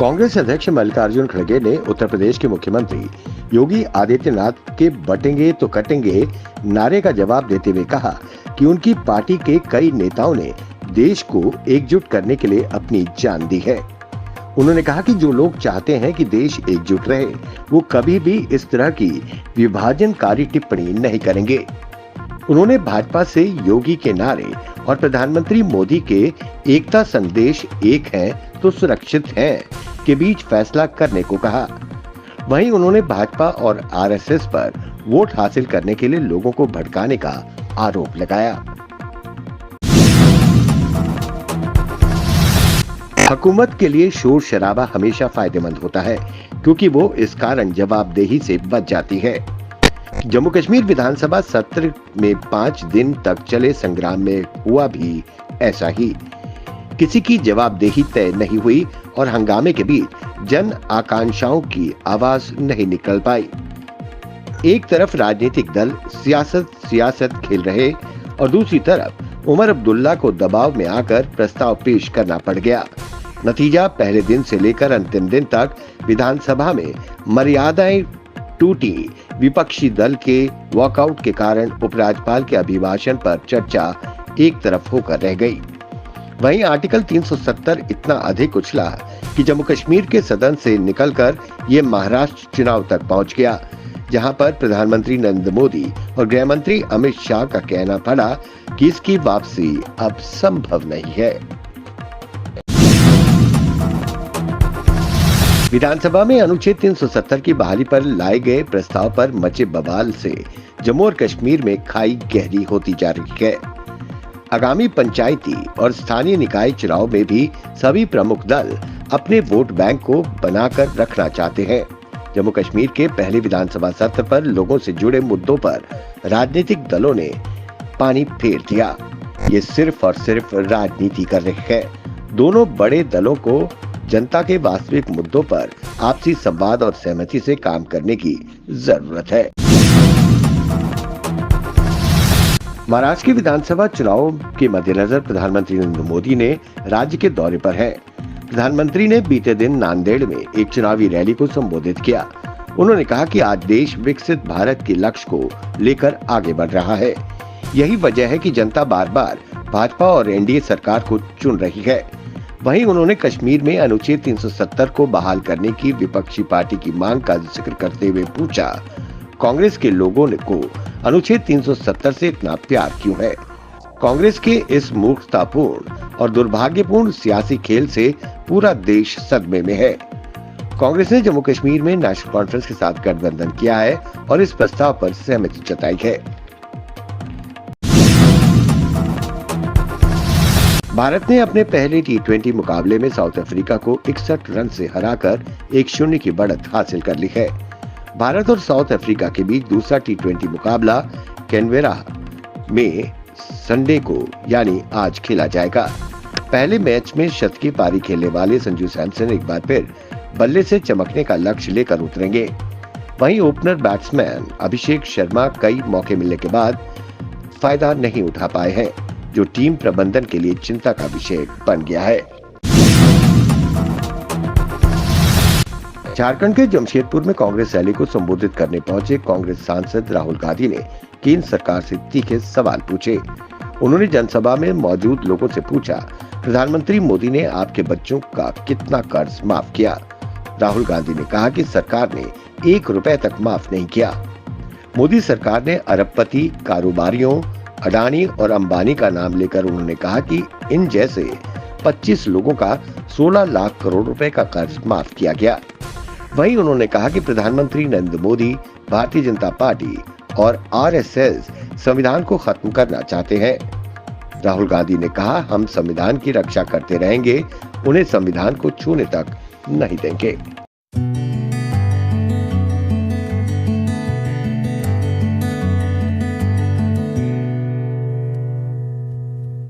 कांग्रेस अध्यक्ष मल्लिकार्जुन खड़गे ने उत्तर प्रदेश के मुख्यमंत्री योगी आदित्यनाथ के बटेंगे तो कटेंगे नारे का जवाब देते हुए कहा कि उनकी पार्टी के कई नेताओं ने देश को एकजुट करने के लिए अपनी जान दी है। उन्होंने कहा कि जो लोग चाहते हैं कि देश एकजुट रहे, वो कभी भी इस तरह की विभाजनकारी टिप्पणी नहीं करेंगे। उन्होंने भाजपा से योगी के नारे और प्रधानमंत्री मोदी के एकता संदेश एक है तो सुरक्षित है के बीच फैसला करने को कहा। वहीं उन्होंने भाजपा और आरएसएस पर वोट हासिल करने के लिए लोगों को भड़काने का आरोप लगाया। हुकूमत के लिए शोर शराबा हमेशा फायदेमंद होता है, क्योंकि वो इस कारण जवाबदेही से बच जाती है। जम्मू कश्मीर विधानसभा सत्र में 5 दिन तक चले संग्राम में हुआ भी ऐसा ही। किसी की जवाबदेही तय नहीं हुई और हंगामे के बीच जन आकांक्षाओं की आवाज नहीं निकल पाई। एक तरफ राजनीतिक दल सियासत खेल रहे और दूसरी तरफ उमर अब्दुल्ला को दबाव में आकर प्रस्ताव पेश करना पड़ गया। नतीजा, पहले दिन से लेकर अंतिम दिन तक विधानसभा में मर्यादाएं टूटी। विपक्षी दल के वॉकआउट के कारण उपराज्यपाल के अभिभाषण पर चर्चा एक तरफ होकर रह गई। वहीं आर्टिकल 370 इतना अधिक उछला कि जम्मू कश्मीर के सदन से निकलकर ये महाराष्ट्र चुनाव तक पहुंच गया, जहां पर प्रधानमंत्री नरेंद्र मोदी और गृह मंत्री अमित शाह का कहना पड़ा कि इसकी वापसी अब संभव नहीं है। विधानसभा में अनुच्छेद 370 की बहाली पर लाए गए प्रस्ताव पर मचे बवाल से जम्मू और कश्मीर में खाई गहरी होती जा रही है। आगामी पंचायती और स्थानीय निकाय चुनाव में भी सभी प्रमुख दल अपने वोट बैंक को बनाकर रखना चाहते हैं। जम्मू कश्मीर के पहले विधानसभा सत्र पर लोगों से जुड़े मुद्दों पर राजनीतिक दलों ने पानी फेर दिया। ये सिर्फ और सिर्फ राजनीति कर रहे हैं। दोनों बड़े दलों को जनता के वास्तविक मुद्दों पर आपसी संवाद और सहमति से काम करने की जरूरत है। महाराष्ट्र के विधानसभा चुनाव के मद्देनजर प्रधानमंत्री नरेंद्र मोदी ने राज्य के दौरे पर हैं। प्रधानमंत्री ने बीते दिन नांदेड़ में एक चुनावी रैली को संबोधित किया। उन्होंने कहा कि आज देश विकसित भारत के लक्ष्य को लेकर आगे बढ़ रहा है। यही वजह है कि जनता बार बार भाजपा और एनडीए सरकार को चुन रही है। वहीं उन्होंने कश्मीर में अनुच्छेद 370 को बहाल करने की विपक्षी पार्टी की मांग का जिक्र करते हुए पूछा, कांग्रेस के लोगों को अनुच्छेद 370 से इतना प्यार क्यों है? कांग्रेस के इस मूर्खतापूर्ण और दुर्भाग्यपूर्ण सियासी खेल से पूरा देश सदमे में है। कांग्रेस ने जम्मू कश्मीर में नेशनल कॉन्फ्रेंस के साथ गठबंधन किया है और इस प्रस्ताव पर सहमति जताई है। भारत ने अपने पहले T20 मुकाबले में साउथ अफ्रीका को 61 रन से हराकर 1-0 की बढ़त हासिल कर ली है। भारत और साउथ अफ्रीका के बीच दूसरा T20 मुकाबला कैनबेरा में संडे को यानी आज खेला जाएगा। पहले मैच में शतकीय पारी खेलने वाले संजू सैमसन एक बार फिर बल्ले से चमकने का लक्ष्य लेकर उतरेंगे। वहीं ओपनर बैट्समैन अभिषेक शर्मा कई मौके मिलने के बाद फायदा नहीं उठा पाए हैं, जो टीम प्रबंधन के लिए चिंता का विषय बन गया है। झारखंड के जमशेदपुर में कांग्रेस रैली को संबोधित करने पहुंचे कांग्रेस सांसद राहुल गांधी ने केंद्र सरकार से तीखे सवाल पूछे। उन्होंने जनसभा में मौजूद लोगों से पूछा, प्रधानमंत्री मोदी ने आपके बच्चों का कितना कर्ज माफ किया? राहुल गांधी ने कहा कि सरकार ने 1 रुपए तक माफ नहीं किया। मोदी सरकार ने अरबपति कारोबारियों अडानी और अंबानी का नाम लेकर उन्होंने कहा कि इन जैसे 25 लोगों का 16 लाख करोड़ रुपए का कर्ज माफ किया गया। वहीं उन्होंने कहा कि प्रधानमंत्री नरेंद्र मोदी, भारतीय जनता पार्टी और आरएसएस संविधान को खत्म करना चाहते हैं। राहुल गांधी ने कहा, हम संविधान की रक्षा करते रहेंगे, उन्हें संविधान को छूने तक नहीं देंगे।